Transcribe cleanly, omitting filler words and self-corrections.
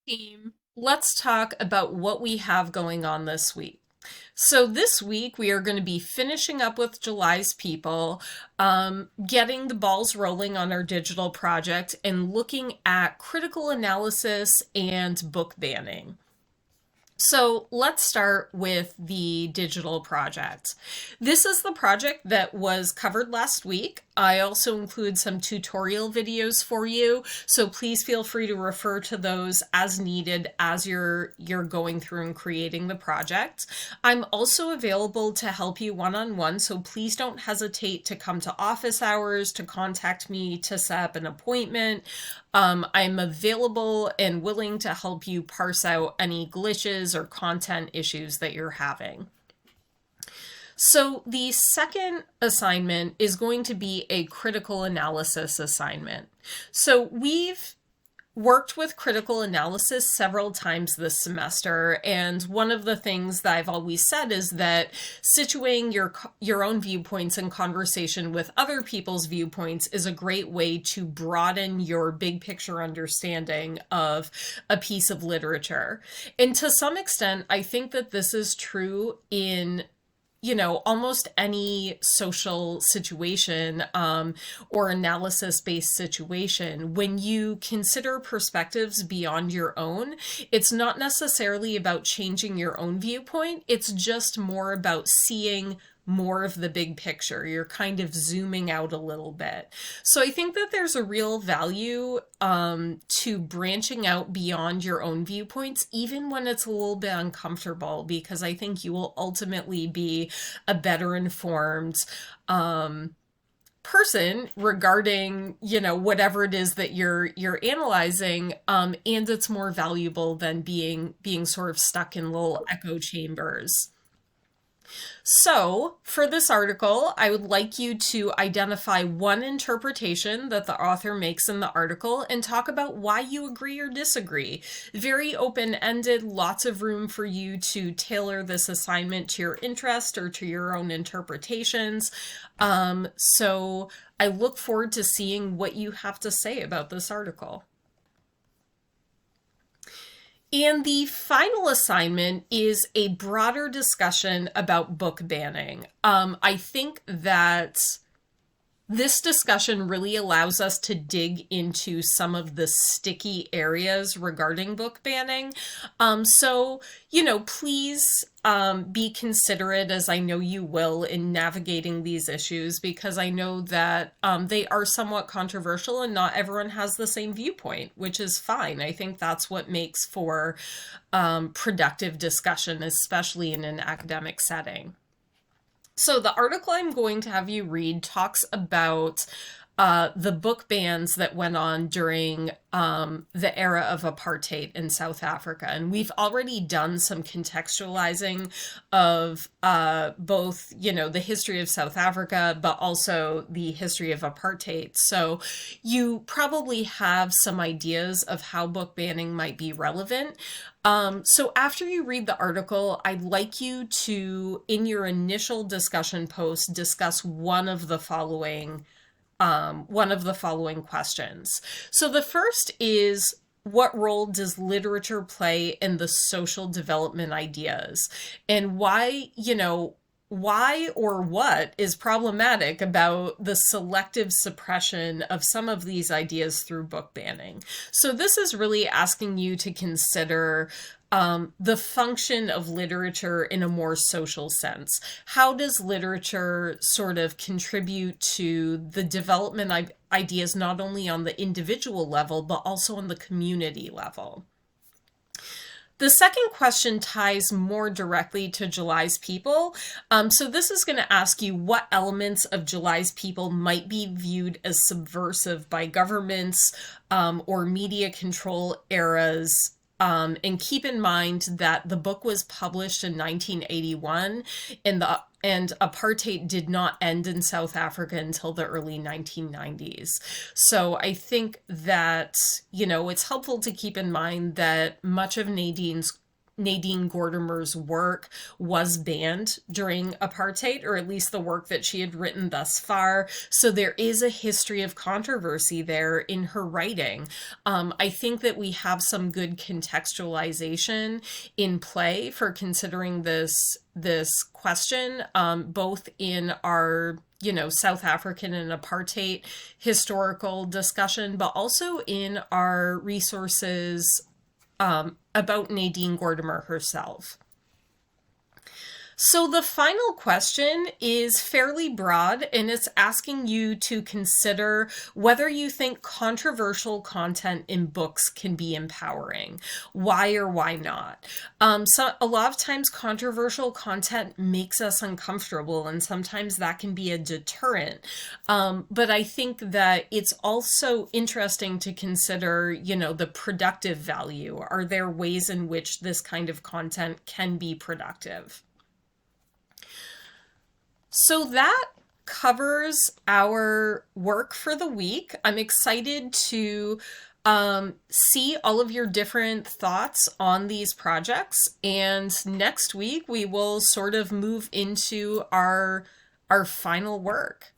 Team, let's talk about what we have going on this week. So, this week we are going to be finishing up with July's People, getting the balls rolling on our digital project, and looking at critical analysis and book banning. So let's start with the digital project. This is the project that was covered last week. I also include some tutorial videos for you, so please feel free to refer to those as needed as you're going through and creating the project. I'm also available to help you one-on-one, so please don't hesitate to come to office hours, to contact me to set up an appointment. I'm available and willing to help you parse out any glitches or content issues that you're having. So the second assignment is going to be a critical analysis assignment. So we've worked with critical analysis several times this semester, and one of the things that I've always said is that situating your own viewpoints in conversation with other people's viewpoints is a great way to broaden your big picture understanding of a piece of literature. And to some extent, I think that this is true in almost any social situation or analysis based situation. When you consider perspectives beyond your own, it's not necessarily about changing your own viewpoint. It's just more about seeing more of the big picture. You're kind of zooming out a little bit. So I think that there's a real value to branching out beyond your own viewpoints, even when it's a little bit uncomfortable, because I think you will ultimately be a better informed person regarding whatever it is that you're analyzing, and it's more valuable than being sort of stuck in little echo chambers. So, for this article, I would like you to identify one interpretation that the author makes in the article and talk about why you agree or disagree. Very open-ended, lots of room for you to tailor this assignment to your interest or to your own interpretations. So I look forward to seeing what you have to say about this article. And the final assignment is a broader discussion about book banning. I think that this discussion really allows us to dig into some of the sticky areas regarding book banning. Please be considerate, as I know you will, in navigating these issues, because I know that they are somewhat controversial and not everyone has the same viewpoint, which is fine. I think that's what makes for productive discussion, especially in an academic setting. So the article I'm going to have you read talks about the book bans that went on during the era of apartheid in South Africa. And we've already done some contextualizing of both, the history of South Africa, but also the history of apartheid. So you probably have some ideas of how book banning might be relevant. So after you read the article, I'd like you to, in your initial discussion post, discuss one of the following questions. So the first is, what role does literature play in the social development ideas? And why or what is problematic about the selective suppression of some of these ideas through book banning? So this is really asking you to consider the function of literature in a more social sense. How does literature sort of contribute to the development of ideas, not only on the individual level, but also on the community level? The second question ties more directly to July's People. So this is going to ask you what elements of July's People might be viewed as subversive by governments or media control eras. And keep in mind that the book was published in 1981, and apartheid did not end in South Africa until the early 1990s. So I think that, it's helpful to keep in mind that much of Nadine's Nadine Gordimer's work was banned during apartheid, or at least the work that she had written thus far. So there is a history of controversy there in her writing. I think that we have some good contextualization in play for considering this question, both in our South African and apartheid historical discussion, but also in our resources about Nadine Gordimer herself. So the final question is fairly broad, and it's asking you to consider whether you think controversial content in books can be empowering. Why or why not? So a lot of times controversial content makes us uncomfortable, and sometimes that can be a deterrent. But I think that it's also interesting to consider, the productive value. Are there ways in which this kind of content can be productive? So that covers our work for the week. I'm excited to see all of your different thoughts on these projects. And next week, we will sort of move into our final work.